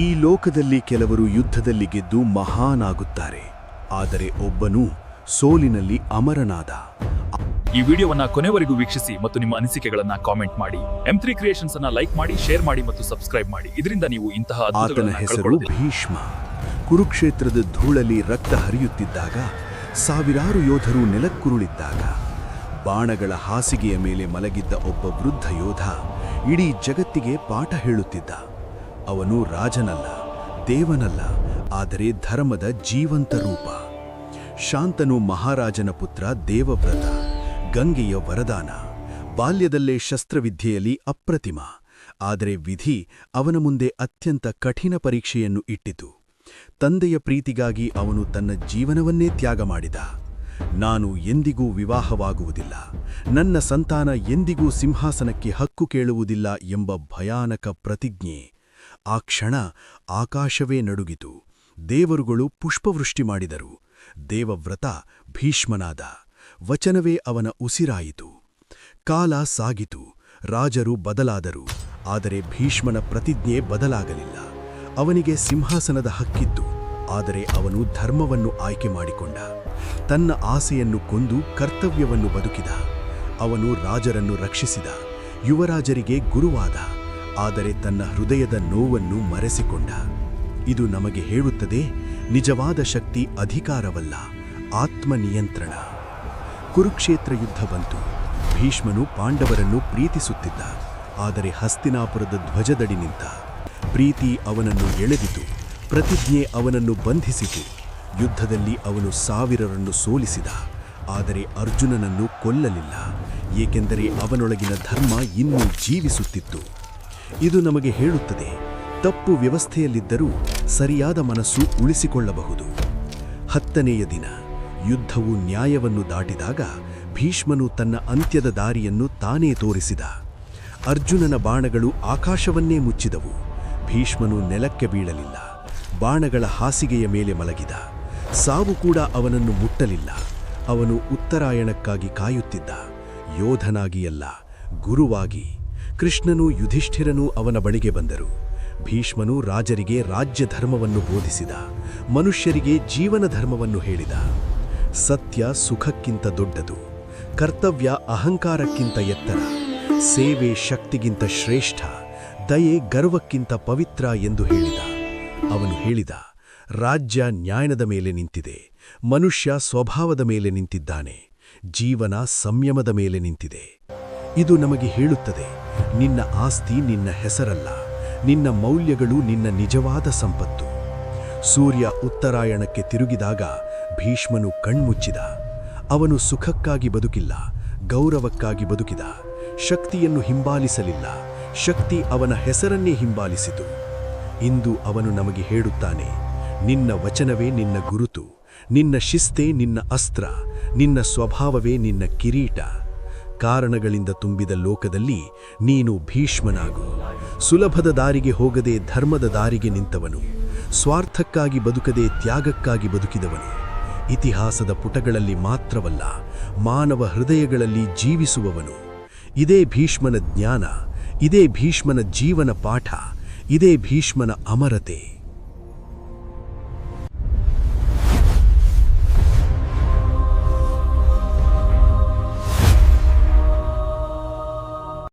ಈ ಲೋಕದಲ್ಲಿ ಕೆಲವರು ಯುದ್ಧದಲ್ಲಿ ಗೆದ್ದು ಮಹಾನಾಗುತ್ತಾರೆ, ಆದರೆ ಒಬ್ಬನು ಸೋಲಿನಲ್ಲಿ ಅಮರನಾದ. ಈ ವಿಡಿಯೋವನ್ನ ಕೊನೆವರೆಗೂ ವೀಕ್ಷಿಸಿ ಮತ್ತು ನಿಮ್ಮ ಅನಿಸಿಕೆಗಳನ್ನ ಕಾಮೆಂಟ್ ಮಾಡಿ. M3 ಕ್ರಿಯೇಷನ್ಸ್ ಅನ್ನ ಲೈಕ್ ಮಾಡಿ, ಶೇರ್ ಮಾಡಿ ಮತ್ತು ಸಬ್ಸ್ಕ್ರೈಬ್ ಮಾಡಿ. ಇದರಿಂದ ನೀವು ಇಂತಹ ಆತನ ಹೆಸರು ಭೀಷ್ಮ. ಕುರುಕ್ಷೇತ್ರದ ಧೂಳಲ್ಲಿ ರಕ್ತ ಹರಿಯುತ್ತಿದ್ದಾಗ, ಸಾವಿರಾರು ಯೋಧರು ನೆಲಕ್ಕುರುಳಿದ್ದಾಗ, ಬಾಣಗಳ ಹಾಸಿಗೆಯ ಮೇಲೆ ಮಲಗಿದ್ದ ಒಬ್ಬ ವೃದ್ಧ ಯೋಧ ಇಡೀ ಜಗತ್ತಿಗೆ ಪಾಠ ಹೇಳುತ್ತಿದ್ದ. ಅವನು ರಾಜನಲ್ಲ, ದೇವನಲ್ಲ, ಆದರೆ ಧರ್ಮದ ಜೀವಂತ ರೂಪ. ಶಾಂತನು ಮಹಾರಾಜನ ಪುತ್ರ, ದೇವವ್ರತ, ಗಂಗೆಯ ವರದಾನ. ಬಾಲ್ಯದಲ್ಲೇ ಶಸ್ತ್ರವಿದ್ಯೆಯಲ್ಲಿ ಅಪ್ರತಿಮ. ಆದರೆ ವಿಧಿ ಅವನ ಮುಂದೆ ಅತ್ಯಂತ ಕಠಿಣ ಪರೀಕ್ಷೆಯನ್ನು ಇಟ್ಟಿತು. ತಂದೆಯ ಪ್ರೀತಿಗಾಗಿ ಅವನು ತನ್ನ ಜೀವನವನ್ನೇ ತ್ಯಾಗ ಮಾಡಿದ. ನಾನು ಎಂದಿಗೂ ವಿವಾಹವಾಗುವುದಿಲ್ಲ, ನನ್ನ ಸಂತಾನ ಎಂದಿಗೂ ಸಿಂಹಾಸನಕ್ಕೆ ಹಕ್ಕು ಕೇಳುವುದಿಲ್ಲ ಎಂಬ ಭಯಾನಕ ಪ್ರತಿಜ್ಞೆ. ಆ ಕ್ಷಣ ಆಕಾಶವೇ ನಡುಗಿತು. ದೇವರುಗಳು ಪುಷ್ಪವೃಷ್ಟಿ ಮಾಡಿದರು. ದೇವವ್ರತ ಭೀಷ್ಮನಾದ. ವಚನವೇ ಅವನ ಉಸಿರಾಯಿತು. ಕಾಲ ಸಾಗಿತು, ರಾಜರು ಬದಲಾದರು, ಆದರೆ ಭೀಷ್ಮನ ಪ್ರತಿಜ್ಞೆ ಬದಲಾಗಲಿಲ್ಲ. ಅವನಿಗೆ ಸಿಂಹಾಸನದ ಹಕ್ಕಿತ್ತು, ಆದರೆ ಅವನು ಧರ್ಮವನ್ನು ಆಯ್ಕೆ ಮಾಡಿಕೊಂಡ. ತನ್ನ ಆಸೆಯನ್ನು ಕೊಂದು ಕರ್ತವ್ಯವನ್ನು ಬದುಕಿದ. ಅವನು ರಾಜರನ್ನು ರಕ್ಷಿಸಿದ, ಯುವರಾಜರಿಗೆ ಗುರುವಾದ, ಆದರೆ ತನ್ನ ಹೃದಯದ ನೋವನ್ನು ಮರೆಸಿಕೊಂಡ. ಇದು ನಮಗೆ ಹೇಳುತ್ತದೆ, ನಿಜವಾದ ಶಕ್ತಿ ಅಧಿಕಾರವಲ್ಲ, ಆತ್ಮನಿಯಂತ್ರಣ. ಕುರುಕ್ಷೇತ್ರ ಯುದ್ಧ ಬಂತು. ಭೀಷ್ಮನು ಪಾಂಡವರನ್ನು ಪ್ರೀತಿಸುತ್ತಿದ್ದ, ಆದರೆ ಹಸ್ತಿನಾಪುರದ ಧ್ವಜದಡಿ ನಿಂತ. ಪ್ರೀತಿ ಅವನನ್ನು ಎಳೆದಿತು, ಪ್ರತಿಜ್ಞೆ ಅವನನ್ನು ಬಂಧಿಸಿತು. ಯುದ್ಧದಲ್ಲಿ ಅವನು ಸಾವಿರರನ್ನು ಸೋಲಿಸಿದ, ಆದರೆ ಅರ್ಜುನನನ್ನು ಕೊಲ್ಲಲಿಲ್ಲ, ಏಕೆಂದರೆ ಅವನೊಳಗಿನ ಧರ್ಮ ಇನ್ನೂ ಜೀವಿಸುತ್ತಿತ್ತು. ಇದು ನಮಗೆ ಹೇಳುತ್ತದೆ, ತಪ್ಪು ವ್ಯವಸ್ಥೆಯಲ್ಲಿದ್ದರೂ ಸರಿಯಾದ ಮನಸ್ಸು ಉಳಿಸಿಕೊಳ್ಳಬಹುದು. 10ನೇಯ ದಿನ ಯುದ್ಧವು ನ್ಯಾಯವನ್ನು ದಾಟಿದಾಗ ಭೀಷ್ಮನು ತನ್ನ ಅಂತ್ಯದ ದಾರಿಯನ್ನು ತಾನೇ ತೋರಿಸಿದ. ಅರ್ಜುನನ ಬಾಣಗಳು ಆಕಾಶವನ್ನೇ ಮುಚ್ಚಿದವು. ಭೀಷ್ಮನು ನೆಲಕ್ಕೆ ಬೀಳಲಿಲ್ಲ, ಬಾಣಗಳ ಹಾಸಿಗೆಯ ಮೇಲೆ ಮಲಗಿದ. ಸಾವು ಕೂಡ ಅವನನ್ನು ಮುಟ್ಟಲಿಲ್ಲ. ಅವನು ಉತ್ತರಾಯಣಕ್ಕಾಗಿ ಕಾಯುತ್ತಿದ್ದ, ಯೋಧನಾಗಿಯಲ್ಲ, ಗುರುವಾಗಿ. ಕೃಷ್ಣನೂ ಯುಧಿಷ್ಠಿರನೂ ಅವನ ಬಳಿಗೆ ಬಂದರು. ಭೀಷ್ಮನು ರಾಜರಿಗೆ ರಾಜ್ಯ ಧರ್ಮವನ್ನು ಬೋಧಿಸಿದ, ಮನುಷ್ಯರಿಗೆ ಜೀವನ ಧರ್ಮವನ್ನು ಹೇಳಿದ. ಸತ್ಯ ಸುಖಕ್ಕಿಂತ ದೊಡ್ಡದು, ಕರ್ತವ್ಯ ಅಹಂಕಾರಕ್ಕಿಂತ ಎತ್ತರ, ಸೇವೆ ಶಕ್ತಿಗಿಂತ ಶ್ರೇಷ್ಠ, ದಯೆ ಗರ್ವಕ್ಕಿಂತ ಪವಿತ್ರ ಎಂದು ಹೇಳಿದ. ಅವನು ಹೇಳಿದ, ರಾಜ್ಯ ನ್ಯಾಯದ ಮೇಲೆ ನಿಂತಿದೆ, ಮನುಷ್ಯ ಸ್ವಭಾವದ ಮೇಲೆ ನಿಂತಿದ್ದಾನೆ, ಜೀವನ ಸಂಯಮದ ಮೇಲೆ ನಿಂತಿದೆ. ಇದು ನಮಗೆ ಹೇಳುತ್ತದೆ, ನಿನ್ನ ಆಸ್ತಿ ನಿನ್ನ ಹೆಸರಲ್ಲ, ನಿನ್ನ ಮೌಲ್ಯಗಳು ನಿನ್ನ ನಿಜವಾದ ಸಂಪತ್ತು. ಸೂರ್ಯ ಉತ್ತರಾಯಣಕ್ಕೆ ತಿರುಗಿದಾಗ ಭೀಷ್ಮನು ಕಣ್ಮುಚ್ಚಿದ. ಅವನು ಸುಖಕ್ಕಾಗಿ ಬದುಕಿಲ್ಲ, ಗೌರವಕ್ಕಾಗಿ ಬದುಕಿದ. ಶಕ್ತಿಯನ್ನು ಹಿಂಬಾಲಿಸಲಿಲ್ಲ, ಶಕ್ತಿ ಅವನ ಹೆಸರನ್ನೇ ಹಿಂಬಾಲಿಸಿತು. ಇಂದು ಅವನು ನಮಗೆ ಹೇಳುತ್ತಾನೆ, ನಿನ್ನ ವಚನವೇ ನಿನ್ನ ಗುರುತು, ನಿನ್ನ ಶಿಸ್ತೇ ನಿನ್ನ ಅಸ್ತ್ರ, ನಿನ್ನ ಸ್ವಭಾವವೇ ನಿನ್ನ ಕಿರೀಟ. ಕಾರಣಗಳಿಂದ ತುಂಬಿದ ಲೋಕದಲ್ಲಿ ನೀನು ಭೀಷ್ಮನಾಗು. ಸುಲಭದ ದಾರಿಗೆ ಹೋಗದೆ ಧರ್ಮದ ದಾರಿಗೆ ನಿಂತವನು, ಸ್ವಾರ್ಥಕ್ಕಾಗಿ ಬದುಕದೆ ತ್ಯಾಗಕ್ಕಾಗಿ ಬದುಕಿದವನು. ಇತಿಹಾಸದ ಪುಟಗಳಲ್ಲಿ ಮಾತ್ರವಲ್ಲ, ಮಾನವ ಹೃದಯಗಳಲ್ಲಿ ಜೀವಿಸುವವನು. ಇದೇ ಭೀಷ್ಮನ ಜ್ಞಾನ, ಇದೇ ಭೀಷ್ಮನ ಜೀವನ ಪಾಠ, ಇದೇ ಭೀಷ್ಮನ ಅಮರತೆ.